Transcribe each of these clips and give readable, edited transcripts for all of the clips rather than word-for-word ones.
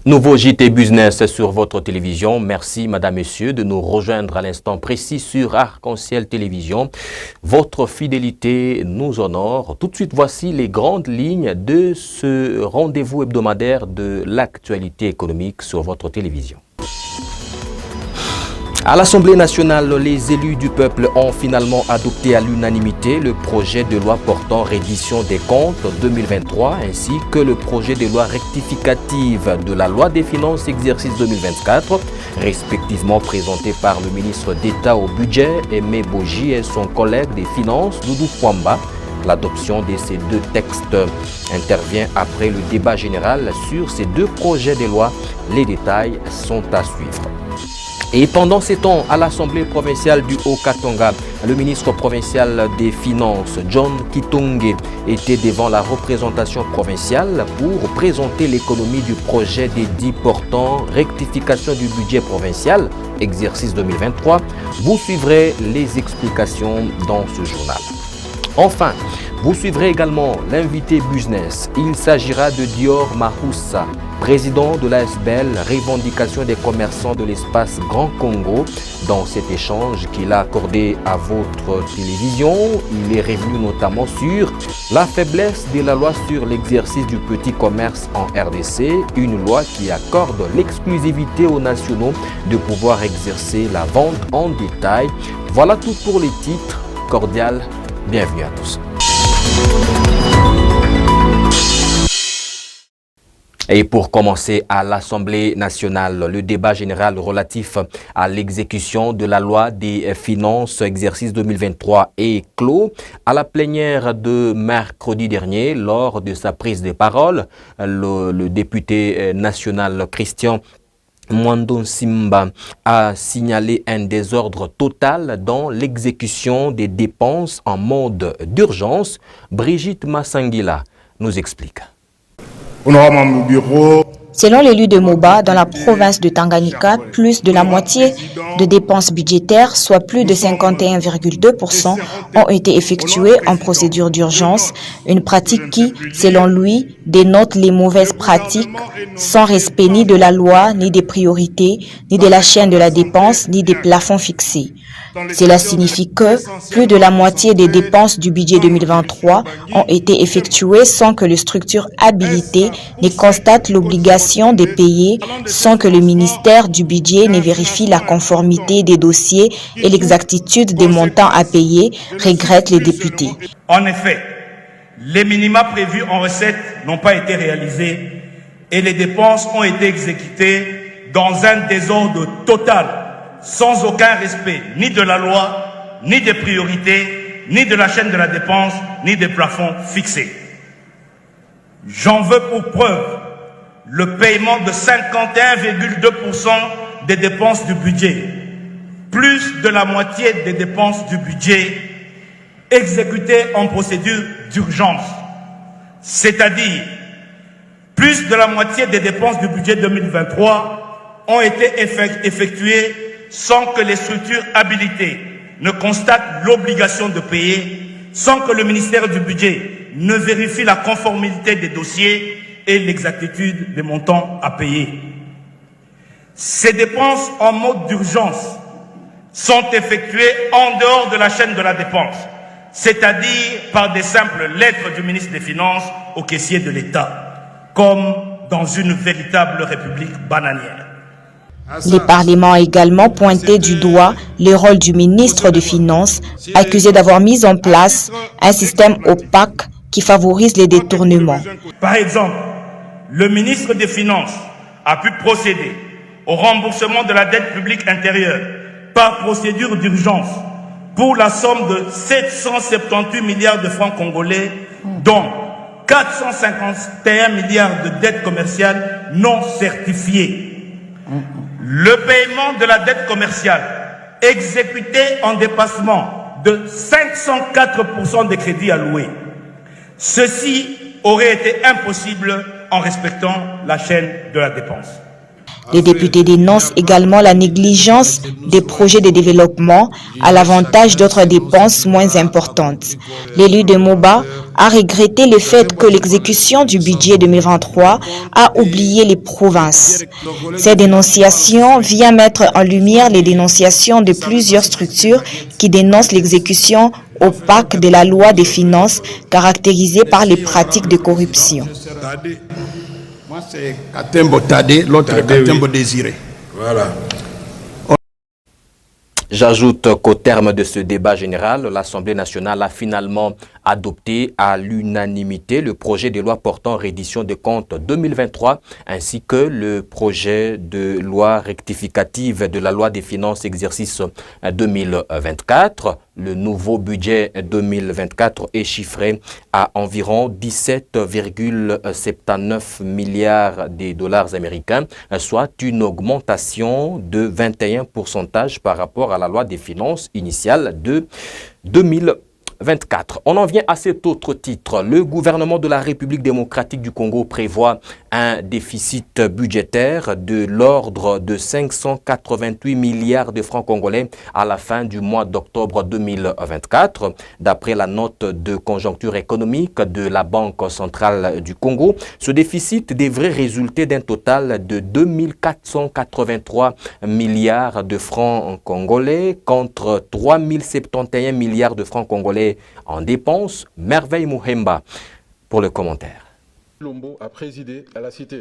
Nouveau JT Business sur votre télévision. Merci, madame, messieurs, de nous rejoindre à l'instant précis sur Arc-en-Ciel Télévision. Votre fidélité nous honore. Tout de suite, voici les grandes lignes de ce rendez-vous hebdomadaire de l'actualité économique sur votre télévision. À l'Assemblée nationale, les élus du peuple ont finalement adopté à l'unanimité le projet de loi portant reddition des comptes 2023 ainsi que le projet de loi rectificative de la loi des finances exercice 2024, respectivement présenté par le ministre d'État au budget Aimé Boji et son collègue des finances Doudou Fwamba. L'adoption de ces deux textes intervient après le débat général sur ces deux projets de loi. Les détails sont à suivre. Et pendant ces temps, à l'Assemblée provinciale du Haut-Katanga, le ministre provincial des Finances, John Kitonge, était devant la représentation provinciale pour présenter l'économie du projet dédié portant rectification du budget provincial, exercice 2023. Vous suivrez les explications dans ce journal. Enfin, vous suivrez également l'invité business. Il s'agira de Dior Mahoussa, président de l'ASBL, revendication des commerçants de l'espace Grand Congo. Dans cet échange qu'il a accordé à votre télévision, il est revenu notamment sur la faiblesse de la loi sur l'exercice du petit commerce en RDC, une loi qui accorde l'exclusivité aux nationaux de pouvoir exercer la vente en détail. Voilà tout pour les titres. Cordial, bienvenue à tous. Et pour commencer, à l'Assemblée nationale, le débat général relatif à l'exécution de la loi des finances exercice 2023 est clos. À la plénière de mercredi dernier, lors de sa prise de parole, le député national Christian Mwando Simba a signalé un désordre total dans l'exécution des dépenses en mode d'urgence. Brigitte Massangila nous explique. Selon l'élu de Moba, dans la province de Tanganyika, plus de la moitié de dépenses budgétaires, soit plus de 51,2%, ont été effectuées en procédure d'urgence, une pratique qui, selon lui, dénote les mauvaises pratiques, sans respect ni de la loi, ni des priorités, ni de la chaîne de la dépense, ni des plafonds fixés. Cela signifie que plus de la moitié des dépenses du budget 2023 ont été effectuées sans que les structures habilitées ne constatent l'obligation de payer, sans que le ministère du budget ne vérifie la conformité des dossiers et l'exactitude des montants à payer, regrettent les députés. En effet, les minima prévus en recettes n'ont pas été réalisés et les dépenses ont été exécutées dans un désordre total, sans aucun respect ni de la loi, ni des priorités, ni de la chaîne de la dépense, ni des plafonds fixés. J'en veux pour preuve le paiement de 51,2% des dépenses du budget, plus de la moitié des dépenses du budget exécutées en procédure d'urgence, c'est-à-dire plus de la moitié des dépenses du budget 2023 ont été effectuées sans que les structures habilitées ne constatent l'obligation de payer, sans que le ministère du budget ne vérifie la conformité des dossiers et l'exactitude des montants à payer. Ces dépenses en mode d'urgence sont effectuées en dehors de la chaîne de la dépense, c'est-à-dire par des simples lettres du ministre des Finances au caissier de l'État, comme dans une véritable république bananière. Le Parlement a également pointé du doigt le rôle du ministre des Finances, accusé d'avoir mis en place un système opaque qui favorise les détournements. Par exemple, le ministre des Finances a pu procéder au remboursement de la dette publique intérieure par procédure d'urgence pour la somme de 778 milliards de francs congolais, dont 451 milliards de dettes commerciales non certifiées. Le paiement de la dette commerciale exécuté en dépassement de 504% des crédits alloués. Ceci aurait été impossible en respectant la chaîne de la dépense. Les députés dénoncent également la négligence des projets de développement à l'avantage d'autres dépenses moins importantes. L'élu de Moba a regretté le fait que l'exécution du budget 2023 a oublié les provinces. Ces dénonciations viennent mettre en lumière les dénonciations de plusieurs structures qui dénoncent l'exécution opaque de la loi des finances caractérisée par les pratiques de corruption. Moi, c'est Katembo Tadé, l'autre Katembo Désiré. Voilà. J'ajoute qu'au terme de ce débat général, l'Assemblée nationale a finalement adopté à l'unanimité le projet de loi portant reddition des comptes 2023 ainsi que le projet de loi rectificative de la loi des finances exercice 2024. Le nouveau budget 2024 est chiffré à environ 17,79 milliards de dollars américains, soit une augmentation de 21% par rapport à la loi des finances initiale de 2024. On en vient à cet autre titre. Le gouvernement de la République démocratique du Congo prévoit un déficit budgétaire de l'ordre de 588 milliards de francs congolais à la fin du mois d'octobre 2024. D'après la note de conjoncture économique de la Banque centrale du Congo, ce déficit devrait résulter d'un total de 2483 milliards de francs congolais contre 3071 milliards de francs congolais en dépenses. Merveille Mouhemba pour le commentaire.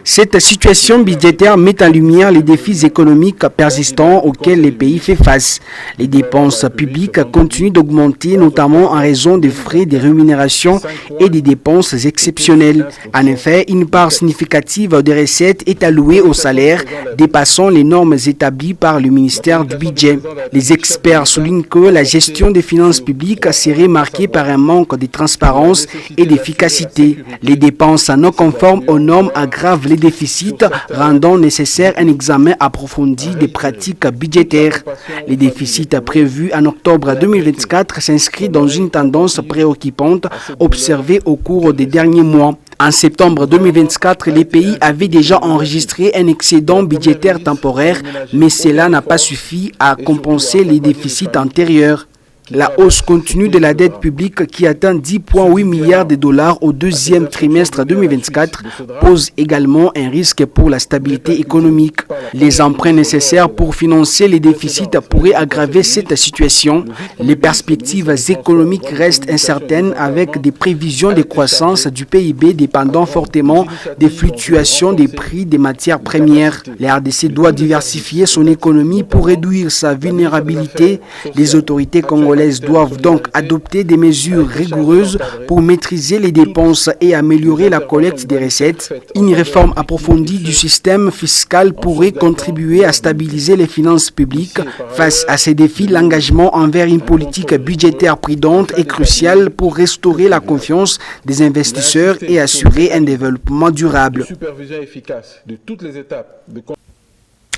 Cette situation budgétaire met en lumière les défis économiques persistants auxquels le pays fait face. Les dépenses publiques continuent d'augmenter, notamment en raison des frais de rémunération et des dépenses exceptionnelles. En effet, une part significative des recettes est allouée aux salaires, dépassant les normes établies par le ministère du Budget. Les experts soulignent que la gestion des finances publiques serait marquée par un manque de transparence et d'efficacité. Les dépenses non conformes aux normes aggravent les déficits, rendant nécessaire un examen approfondi des pratiques budgétaires. Les déficits prévus en octobre 2024 s'inscrivent dans une tendance préoccupante observée au cours des derniers mois. En septembre 2024, les pays avaient déjà enregistré un excédent budgétaire temporaire, mais cela n'a pas suffi à compenser les déficits antérieurs. La hausse continue de la dette publique qui atteint 10,8 milliards de dollars au deuxième trimestre 2024 pose également un risque pour la stabilité économique. Les emprunts nécessaires pour financer les déficits pourraient aggraver cette situation. Les perspectives économiques restent incertaines avec des prévisions de croissance du PIB dépendant fortement des fluctuations des prix des matières premières. La RDC doit diversifier son économie pour réduire sa vulnérabilité. Les autorités congolaises doivent donc adopter des mesures rigoureuses pour maîtriser les dépenses et améliorer la collecte des recettes. Une réforme approfondie du système fiscal pourrait contribuer à stabiliser les finances publiques. Face à ces défis, l'engagement envers une politique budgétaire prudente est crucial pour restaurer la confiance des investisseurs et assurer un développement durable.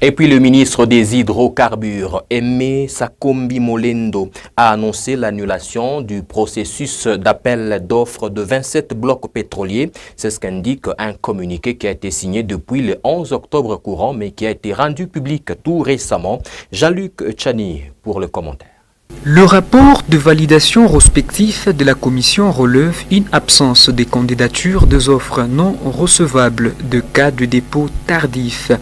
Et puis le ministre des Hydrocarbures, Aimé Sakombi Molendo, a annoncé l'annulation du processus d'appel d'offres de 27 blocs pétroliers. C'est ce qu'indique un communiqué qui a été signé depuis le 11 octobre courant, mais qui a été rendu public tout récemment. Jean-Luc Tchani pour le commentaire. Le rapport de validation respectif de la Commission relève une absence des candidatures des offres non recevables de cas de dépôt tardif,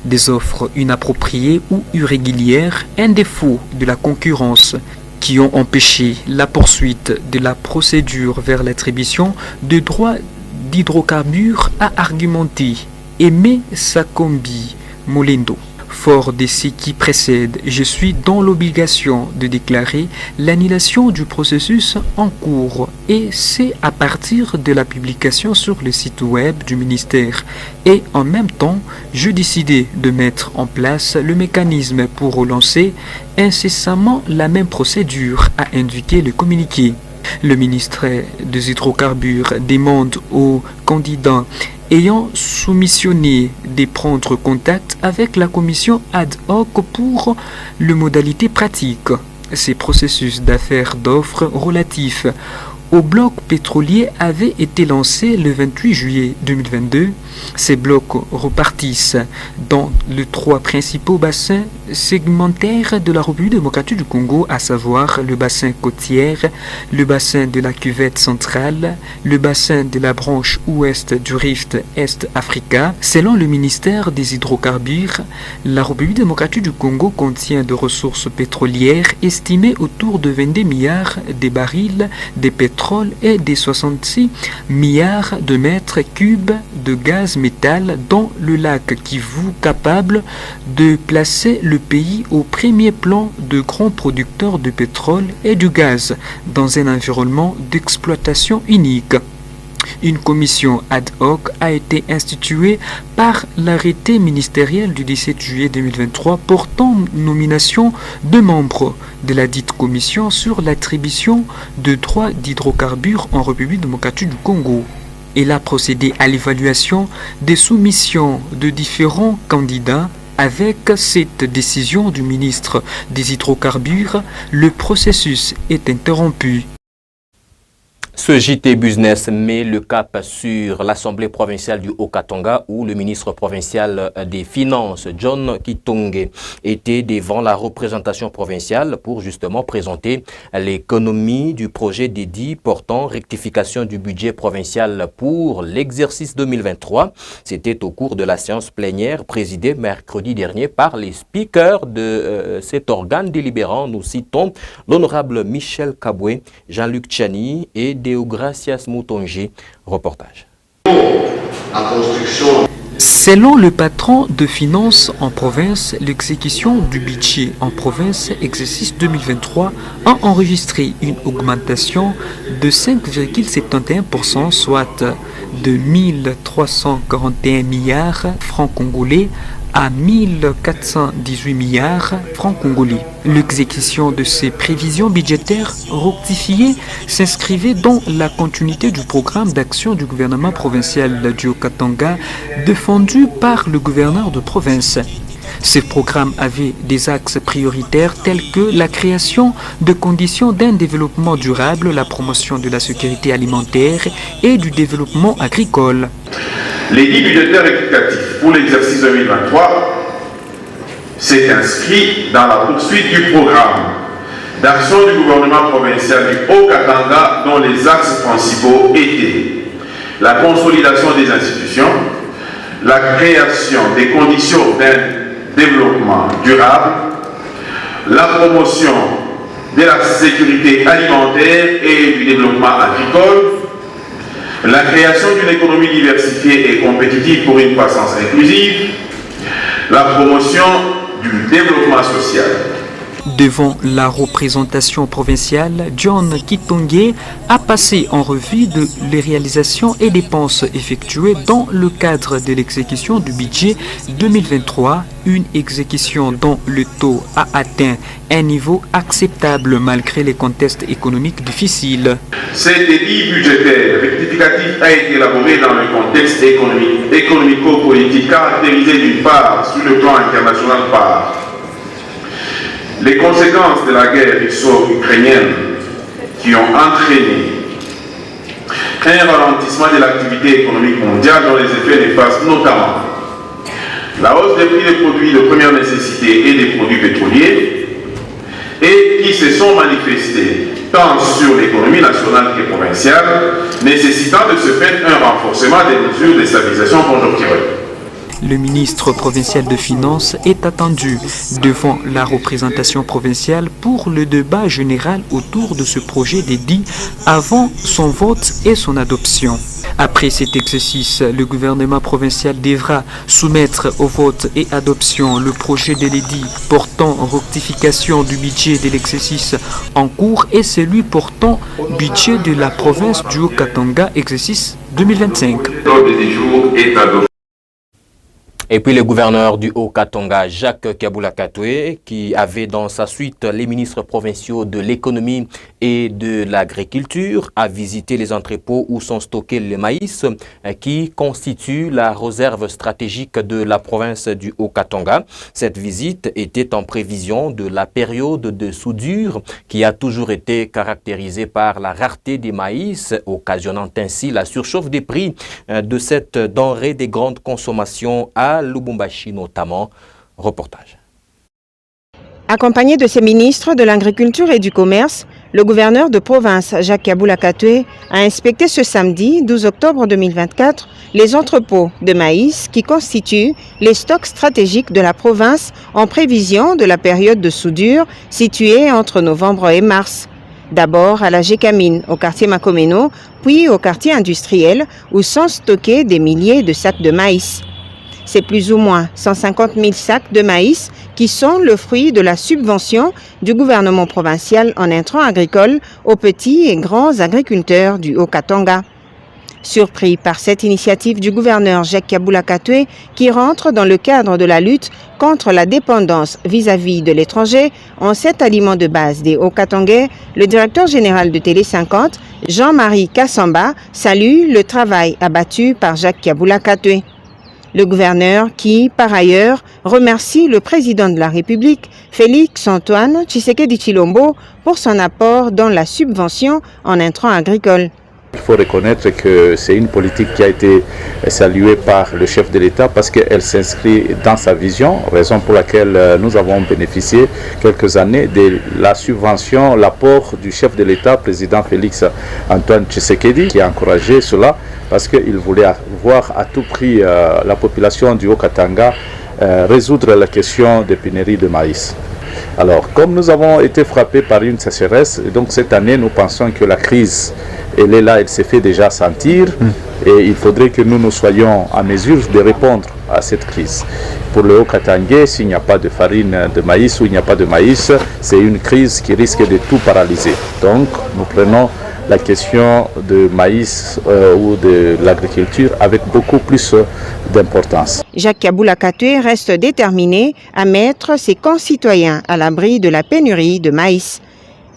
des offres inappropriées ou irrégulières, un défaut de la concurrence qui ont empêché la poursuite de la procédure vers l'attribution de droits d'hydrocarbures, a argumenté Aimé Sakombi Molendo. Fort de ce qui précède, je suis dans l'obligation de déclarer l'annulation du processus en cours et c'est à partir de la publication sur le site web du ministère. Et en même temps, je décidai de mettre en place le mécanisme pour relancer incessamment la même procédure, a indiqué le communiqué. Le ministère des Hydrocarbures demande aux candidats ayant soumissionné de prendre contact avec la commission ad hoc pour les modalités pratiques. Ces processus d'affaires d'offres relatifs au bloc pétrolier avait été lancé le 28 juillet 2022. Ces blocs repartissent dans les 3 principaux bassins segmentaires de la République démocratique du Congo, à savoir le bassin côtier, le bassin de la cuvette centrale, le bassin de la branche ouest du rift Est-Africa. Selon le ministère des hydrocarbures, la République démocratique du Congo contient de ressources pétrolières estimées autour de 22 milliards de barils de pétrole et des 66 milliards de mètres cubes de gaz métal dans le lac Kivu, capable de placer le pays au premier plan de grands producteurs de pétrole et du gaz dans un environnement d'exploitation unique. Une commission ad hoc a été instituée par l'arrêté ministériel du 17 juillet 2023 portant nomination de membres de la dite commission sur l'attribution de droits d'hydrocarbures en République démocratique du Congo. Elle a procédé à l'évaluation des soumissions de différents candidats. Avec cette décision du ministre des hydrocarbures, le processus est interrompu. Ce JT Business met le cap sur l'Assemblée provinciale du Haut-Katanga où le ministre provincial des Finances, John Kitongé, était devant la représentation provinciale pour justement présenter l'économie du projet dédié portant rectification du budget provincial pour l'exercice 2023. C'était au cours de la séance plénière présidée mercredi dernier par les speakers de cet organe délibérant. Nous citons l'honorable Michel Kaboué, Jean-Luc Tchani et Deogracias Moutonji. Reportage. Selon le patron de finances en province, l'exécution du budget en province exercice 2023 a enregistré une augmentation de 5,71%, soit de 1341 milliards francs congolais à 1418 milliards francs congolais. L'exécution de ces prévisions budgétaires rectifiées s'inscrivait dans la continuité du programme d'action du gouvernement provincial du Haut-Katanga défendu par le gouverneur de province. Ce programme avait des axes prioritaires tels que la création de conditions d'un développement durable, la promotion de la sécurité alimentaire et du développement agricole. L'édit budgétaire rectificatif pour l'exercice 2023 s'est inscrit dans la poursuite du programme d'action du gouvernement provincial du Haut-Katanga dont les axes principaux étaient la consolidation des institutions, la création des conditions d'un développement durable, la promotion de la sécurité alimentaire et du développement agricole, la création d'une économie diversifiée et compétitive pour une croissance inclusive, la promotion du développement social. Devant la représentation provinciale, John Kitongé a passé en revue les réalisations et dépenses effectuées dans le cadre de l'exécution du budget 2023, une exécution dont le taux a atteint un niveau acceptable malgré les contextes économiques difficiles. Cet édit budgétaire rectificatif a été élaboré dans le contexte économico-politique caractérisé d'une part sur le plan international par les conséquences de la guerre russo-ukrainienne qui ont entraîné un ralentissement de l'activité économique mondiale dont les effets néfastes notamment la hausse des prix des produits de première nécessité et des produits pétroliers et qui se sont manifestés tant sur l'économie nationale que provinciale, nécessitant de ce fait un renforcement des mesures de stabilisation conjoncturelle. Le ministre provincial de Finances est attendu devant la représentation provinciale pour le débat général autour de ce projet dédié avant son vote et son adoption. Après cet exercice, le gouvernement provincial devra soumettre au vote et adoption le projet de l'édit portant rectification du budget de l'exercice en cours et celui portant budget de la province du Haut-Katanga, exercice 2025. Et puis le gouverneur du Haut-Katanga, Jacques Kabula Katwe, qui avait dans sa suite les ministres provinciaux de l'économie et de l'agriculture, a visité les entrepôts où sont stockés le maïs, qui constitue la réserve stratégique de la province du Haut-Katanga. Cette visite était en prévision de la période de soudure qui a toujours été caractérisée par la rareté des maïs, occasionnant ainsi la surchauffe des prix de cette denrée des grandes consommations à Lubumbashi notamment. Reportage. Accompagné de ses ministres de l'Agriculture et du Commerce, le gouverneur de province Jacques Kabula Katwe a inspecté ce samedi 12 octobre 2024 les entrepôts de maïs qui constituent les stocks stratégiques de la province en prévision de la période de soudure située entre novembre et mars. D'abord à la Gécamine, au quartier Makomeno, puis au quartier industriel où sont stockés des milliers de sacs de maïs. C'est plus ou moins 150 000 sacs de maïs qui sont le fruit de la subvention du gouvernement provincial en intrants agricoles aux petits et grands agriculteurs du Haut-Katanga. Surpris par cette initiative du gouverneur Jacques Kabula Katwe qui rentre dans le cadre de la lutte contre la dépendance vis-à-vis de l'étranger en cet aliment de base des Haut-Katangais, le directeur général de Télé 50, Jean-Marie Kassamba, salue le travail abattu par Jacques Kabula Katwe. Le gouverneur qui, par ailleurs, remercie le président de la République, Félix Antoine Tshisekedi Tshilombo, pour son apport dans la subvention en intrants agricoles. Il faut reconnaître que c'est une politique qui a été saluée par le chef de l'État parce qu'elle s'inscrit dans sa vision, raison pour laquelle nous avons bénéficié quelques années de la subvention, l'apport du chef de l'État, président Félix Antoine Tshisekedi, qui a encouragé cela parce qu'il voulait voir à tout prix la population du Haut-Katanga résoudre la question des pénuries de maïs. Alors, comme nous avons été frappés par une sécheresse, donc cette année, nous pensons que la crise, elle est là, elle s'est fait déjà sentir et il faudrait que nous soyons en mesure de répondre à cette crise. Pour le Haut-Katanga, s'il n'y a pas de farine de maïs ou il n'y a pas de maïs, c'est une crise qui risque de tout paralyser. Donc, nous prenons la question de maïs ou de l'agriculture avec beaucoup plus d'importance. Jacques Kabula Katwe reste déterminé à mettre ses concitoyens à l'abri de la pénurie de maïs.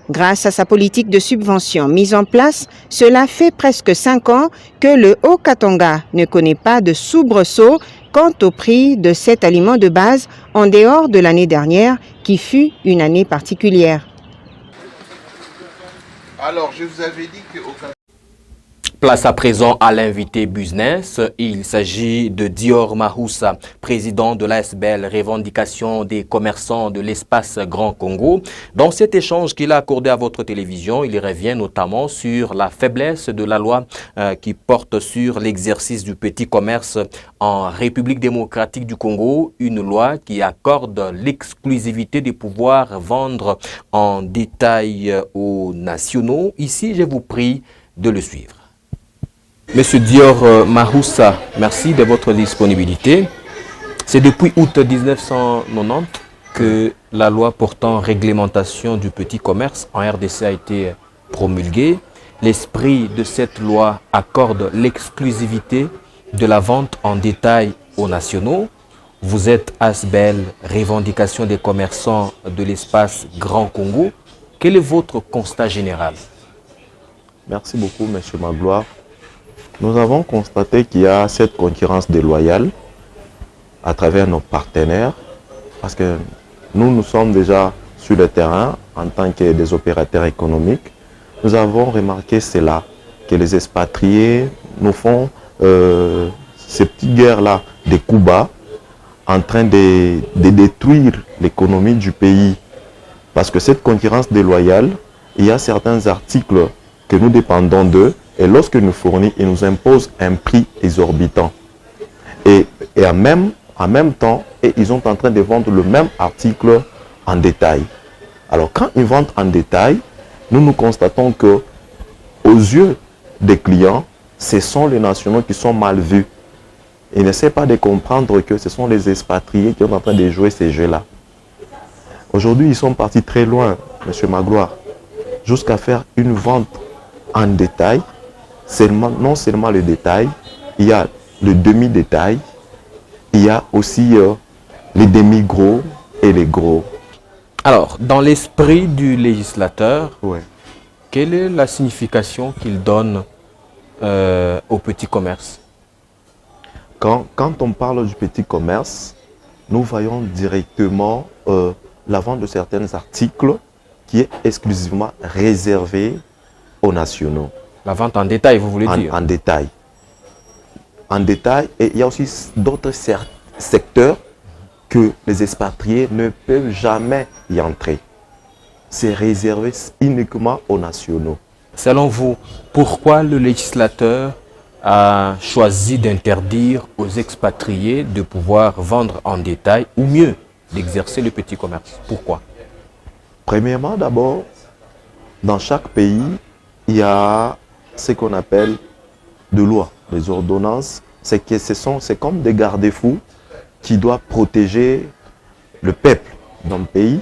Grâce à sa politique de subvention mise en place, cela fait presque 5 ans que le Haut-Katanga ne connaît pas de soubresaut quant au prix de cet aliment de base en dehors de l'année dernière qui fut une année particulière. Alors, je vous avais dit que... Place à présent à l'invité business. Il s'agit de Dior Mahoussa, président de l'ASBL, revendication des commerçants de l'espace Grand Congo. Dans cet échange qu'il a accordé à votre télévision, il revient notamment sur la faiblesse de la loi qui porte sur l'exercice du petit commerce en République démocratique du Congo, une loi qui accorde l'exclusivité de pouvoir vendre en détail aux nationaux. Ici, je vous prie de le suivre. Monsieur Dior Mahoussa, merci de votre disponibilité. C'est depuis août 1990 que la loi portant réglementation du petit commerce en RDC a été promulguée. L'esprit de cette loi accorde l'exclusivité de la vente en détail aux nationaux. Vous êtes ASBL, revendication des commerçants de l'espace Grand Congo. Quel est votre constat général? Merci beaucoup, monsieur Magloire. Nous avons constaté qu'il y a cette concurrence déloyale à travers nos partenaires parce que nous sommes déjà sur le terrain en tant que des opérateurs économiques. Nous avons remarqué cela, que les expatriés nous font ces petites guerres-là des coups bas en train de détruire l'économie du pays. Parce que cette concurrence déloyale, il y a certains articles que nous dépendons d'eux. Et lorsque nous fournissent, ils nous imposent un prix exorbitant. Et en même temps, ils sont en train de vendre le même article en détail. Alors quand ils vendent en détail, nous constatons que aux yeux des clients, ce sont les nationaux qui sont mal vus. Ils n'essaient pas de comprendre que ce sont les expatriés qui sont en train de jouer ces jeux-là. Aujourd'hui, ils sont partis très loin, M. Magloire, jusqu'à faire une vente en détail. Non seulement le détail, il y a le demi-détail, il y a aussi les demi-gros et les gros. Alors, dans l'esprit du législateur, Ouais. quelle est la signification qu'il donne au petit commerce? Quand on parle du petit commerce, nous voyons directement la vente de certains articles qui est exclusivement réservée aux nationaux. La vente en détail, vous voulez dire? En détail. En détail, et il y a aussi d'autres secteurs que les expatriés ne peuvent jamais y entrer. C'est réservé uniquement aux nationaux. Selon vous, pourquoi le législateur a choisi d'interdire aux expatriés de pouvoir vendre en détail ou mieux d'exercer le petit commerce? Pourquoi? Premièrement, d'abord, dans chaque pays, il y a ce qu'on appelle de lois, des ordonnances. C'est comme des garde-fous qui doivent protéger le peuple d'un pays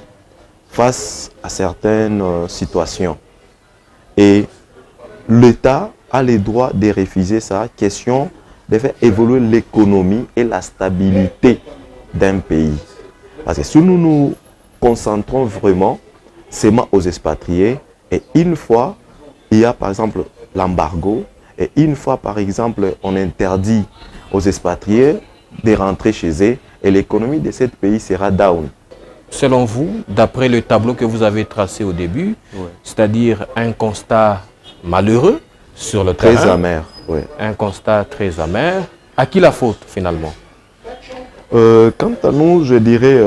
face à certaines situations. Et l'État a le droit de refuser ça, question de faire évoluer l'économie et la stabilité d'un pays. Parce que si nous nous concentrons vraiment seulement aux expatriés, et une fois, il y a par exemple l'embargo, et une fois par exemple, on interdit aux expatriés de rentrer chez eux, et l'économie de ce pays sera down. Selon vous, d'après le tableau que vous avez tracé au début, Ouais. c'est-à-dire un constat malheureux sur le terrain, Très amer, oui. un constat très amer, à qui la faute finalement? Quant à nous, je dirais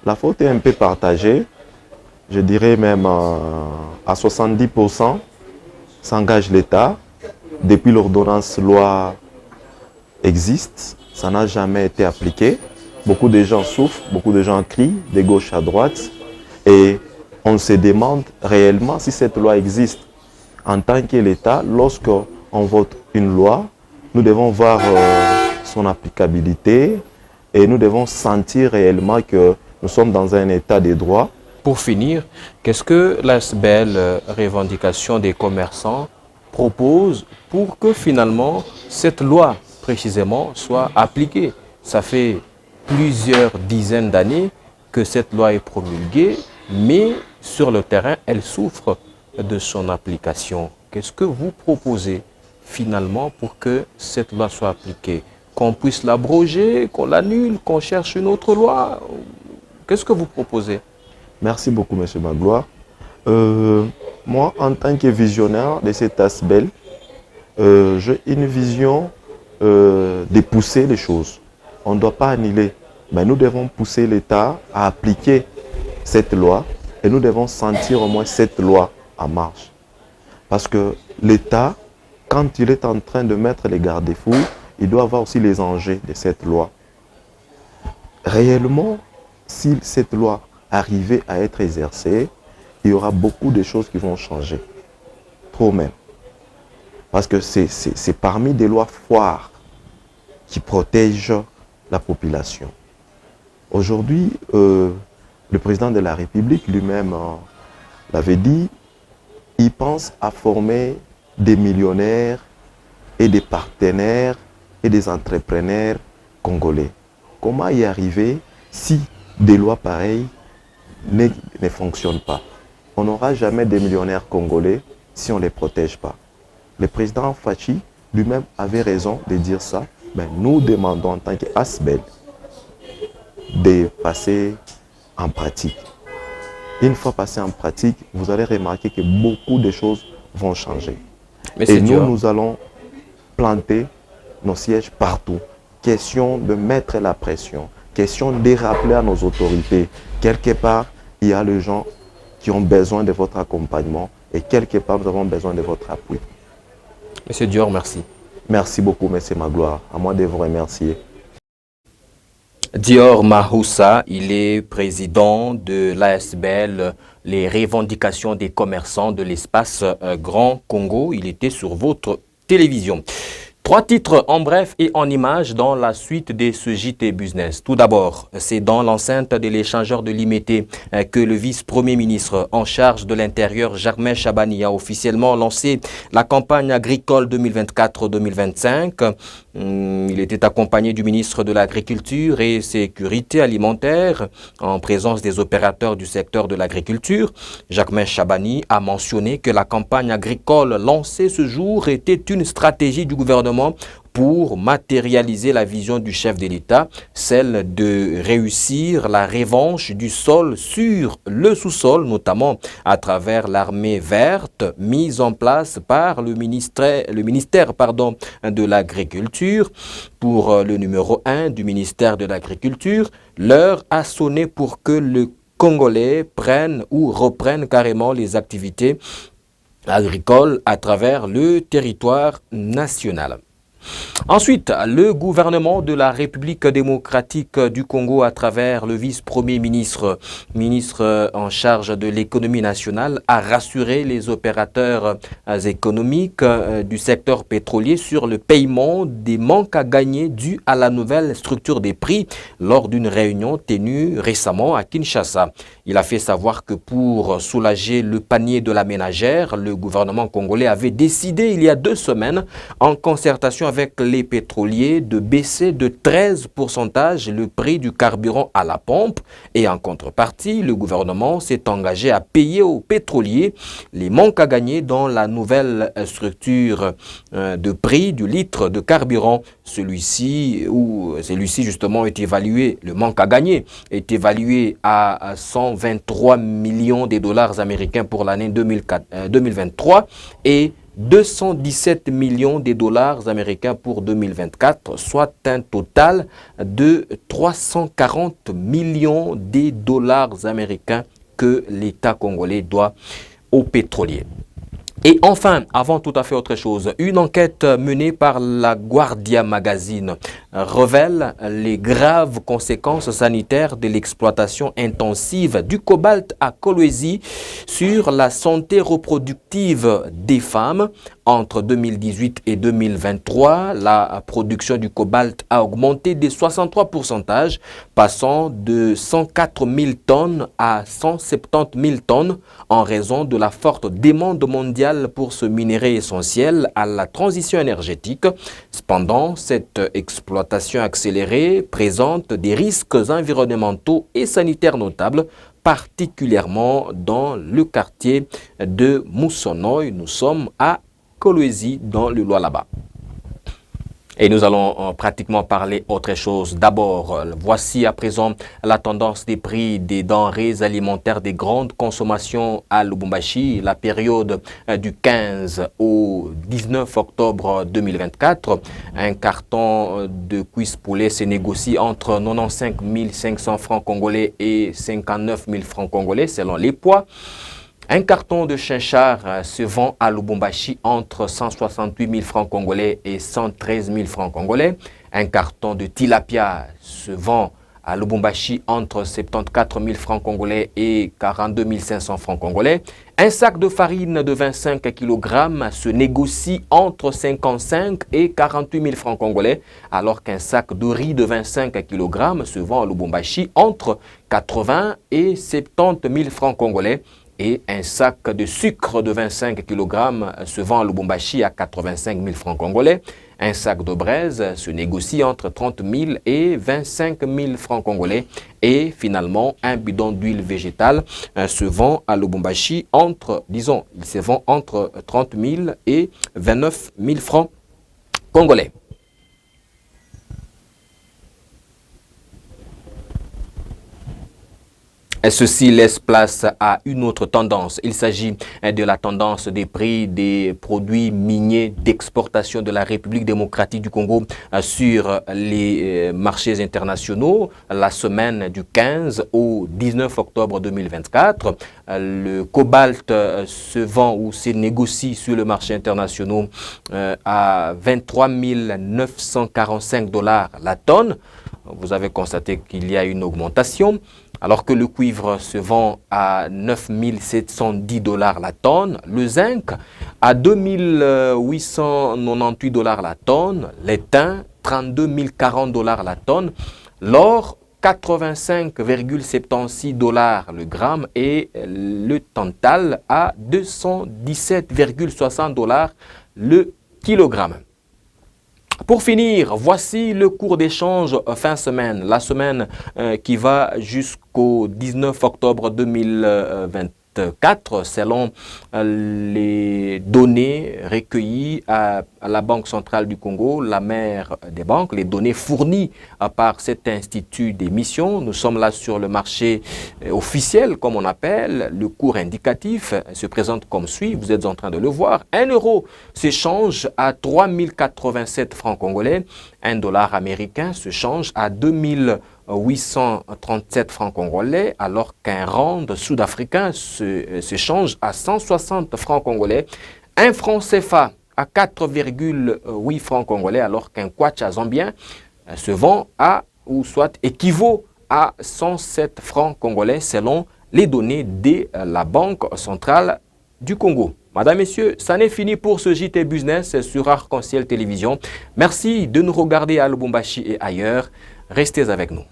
la faute est un peu partagée. Je dirais même à 70% s'engage l'État. Depuis l'ordonnance loi existe, ça n'a jamais été appliqué. Beaucoup de gens souffrent, beaucoup de gens crient de gauche à droite. Et on se demande réellement si cette loi existe. En tant que l'État, lorsqu'on vote une loi, nous devons voir son applicabilité et nous devons sentir réellement que nous sommes dans un état de droit. Pour finir, qu'est-ce que l'ASBEL, revendication des commerçants, propose pour que finalement cette loi précisément soit appliquée? Ça fait plusieurs dizaines d'années que cette loi est promulguée, mais sur le terrain, elle souffre de son application. Qu'est-ce que vous proposez finalement pour que cette loi soit appliquée? Qu'on puisse l'abroger, qu'on l'annule, qu'on cherche une autre loi? Qu'est-ce que vous proposez? Merci beaucoup, M. Magloire. Moi, en tant que visionnaire de cet ASBEL, j'ai une vision de pousser les choses. On ne doit pas annuler, mais nous devons pousser l'État à appliquer cette loi et nous devons sentir au moins cette loi en marche. Parce que l'État, quand il est en train de mettre les garde-fous, il doit avoir aussi les enjeux de cette loi. Réellement, si cette loi arrivait à être exercée, il y aura beaucoup de choses qui vont changer. Trop même. Parce que c'est parmi des lois phares qui protègent la population. Aujourd'hui, le président de la République lui-même l'avait dit, il pense à former des millionnaires et des partenaires et des entrepreneurs congolais. Comment y arriver si des lois pareilles ne fonctionnent pas? On n'aura jamais des millionnaires congolais si on ne les protège pas. Le président Fachi lui-même avait raison de dire ça, mais nous demandons en tant qu'ASBEL de passer en pratique. Une fois passé en pratique, vous allez remarquer que beaucoup de choses vont changer. Et nous allons planter nos sièges partout. Question de mettre la pression, question de rappeler à nos autorités, quelque part, il y a les gens qui ont besoin de votre accompagnement et quelque part, nous avons besoin de votre appui. Monsieur Dior, merci. Merci beaucoup, Monsieur Magloire. À moi de vous remercier. Dior Mahoussa, il est président de l'ASBEL, les revendications des commerçants de l'espace Grand Congo. Il était sur votre télévision. Trois titres en bref et en images dans la suite de ce JT Business. Tout d'abord, c'est dans l'enceinte de l'échangeur de l'IMT que le vice-premier ministre en charge de l'Intérieur, Jacques Chabani, a officiellement lancé la campagne agricole 2024-2025. Il était accompagné du ministre de l'Agriculture et Sécurité alimentaire en présence des opérateurs du secteur de l'agriculture. Jacques Chabani a mentionné que la campagne agricole lancée ce jour était une stratégie du gouvernement pour matérialiser la vision du chef de l'État, celle de réussir la revanche du sol sur le sous-sol, notamment à travers l'armée verte mise en place par le ministère de l'Agriculture. Pour le numéro 1 du ministère de l'Agriculture, l'heure a sonné pour que le Congolais prennent ou reprennent carrément les activités agricoles à travers le territoire national. Ensuite, le gouvernement de la République démocratique du Congo, à travers le vice-premier ministre en charge de l'économie nationale, a rassuré les opérateurs économiques du secteur pétrolier sur le paiement des manques à gagner dus à la nouvelle structure des prix lors d'une réunion tenue récemment à Kinshasa. Il a fait savoir que pour soulager le panier de la ménagère, le gouvernement congolais avait décidé il y a 2 semaines, en concertation avec les pétroliers, de baisser de 13% le prix du carburant à la pompe. Et en contrepartie, le gouvernement s'est engagé à payer aux pétroliers les manques à gagner dans la nouvelle structure de prix du litre de carburant. Celui-ci justement est évalué, le manque à gagner est évalué à 123 millions de dollars américains pour l'année 2023 et 217 millions de dollars américains pour 2024, soit un total de 340 millions de dollars américains que l'État congolais doit aux pétroliers. Et enfin, avant tout à fait autre chose, une enquête menée par la Guardia Magazine révèle les graves conséquences sanitaires de l'exploitation intensive du cobalt à Kolwezi sur la santé reproductive des femmes. Entre 2018 et 2023, la production du cobalt a augmenté de 63%, passant de 104 000 tonnes à 170 000 tonnes en raison de la forte demande mondiale pour ce minerai essentiel à la transition énergétique. Cependant, cette exploitation accélérée présente des risques environnementaux et sanitaires notables, particulièrement dans le quartier de Moussonoy. Nous sommes à Kolwezi dans le Lualaba. Et nous allons pratiquement parler autre chose. D'abord, voici à présent la tendance des prix des denrées alimentaires de grande consommation à Lubumbashi, la période du 15 au 19 octobre 2024. Un carton de cuisse poulet se négocie entre 95 500 francs congolais et 59 000 francs congolais selon les poids. Un carton de chinchard se vend à Lubumbashi entre 168 000 francs congolais et 113 000 francs congolais. Un carton de tilapia se vend à Lubumbashi entre 74 000 francs congolais et 42 500 francs congolais. Un sac de farine de 25 kg se négocie entre 55 et 48 000 francs congolais, alors qu'un sac de riz de 25 kg se vend à Lubumbashi entre 80 et 70 000 francs congolais. Et un sac de sucre de 25 kg se vend à Lubumbashi à 85 000 francs congolais. Un sac de braise se négocie entre 30 000 et 25 000 francs congolais. Et finalement, un bidon d'huile végétale se vend à Lubumbashi entre 30 000 et 29 000 francs congolais. Ceci laisse place à une autre tendance. Il s'agit de la tendance des prix des produits miniers d'exportation de la République démocratique du Congo sur les marchés internationaux. La semaine du 15 au 19 octobre 2024, le cobalt se vend ou se négocie sur le marché international à 23 945 $ la tonne. Vous avez constaté qu'il y a une augmentation. alors que le cuivre se vend à 9 710 $ la tonne, le zinc à 2 898 $ la tonne, l'étain 32 040 $ la tonne, l'or 85,76 $ le gramme et le tantal à 217,60 $ le kilogramme. Pour finir, voici le cours d'échange fin semaine, la semaine qui va jusqu'au 19 octobre 2024 selon les données recueillies à la Banque centrale du Congo, la mère des banques, les données fournies par cet institut d'émission. Nous sommes là sur le marché officiel, comme on appelle. Le cours indicatif se présente comme suit, vous êtes en train de le voir. 1 euro s'échange à 3 087 francs congolais. 1 dollar américain se change à 2 837 francs congolais, alors qu'un rand sud-africain se change à 160 francs congolais. Un franc CFA à 4,8 francs congolais, alors qu'un kwacha zambien se vend à, ou soit équivaut à 107 francs congolais selon les données de la Banque centrale du Congo. Madame, Messieurs, ça n'est fini pour ce JT Business sur Arc-en-Ciel Télévision. Merci de nous regarder à Lubumbashi et ailleurs. Restez avec nous.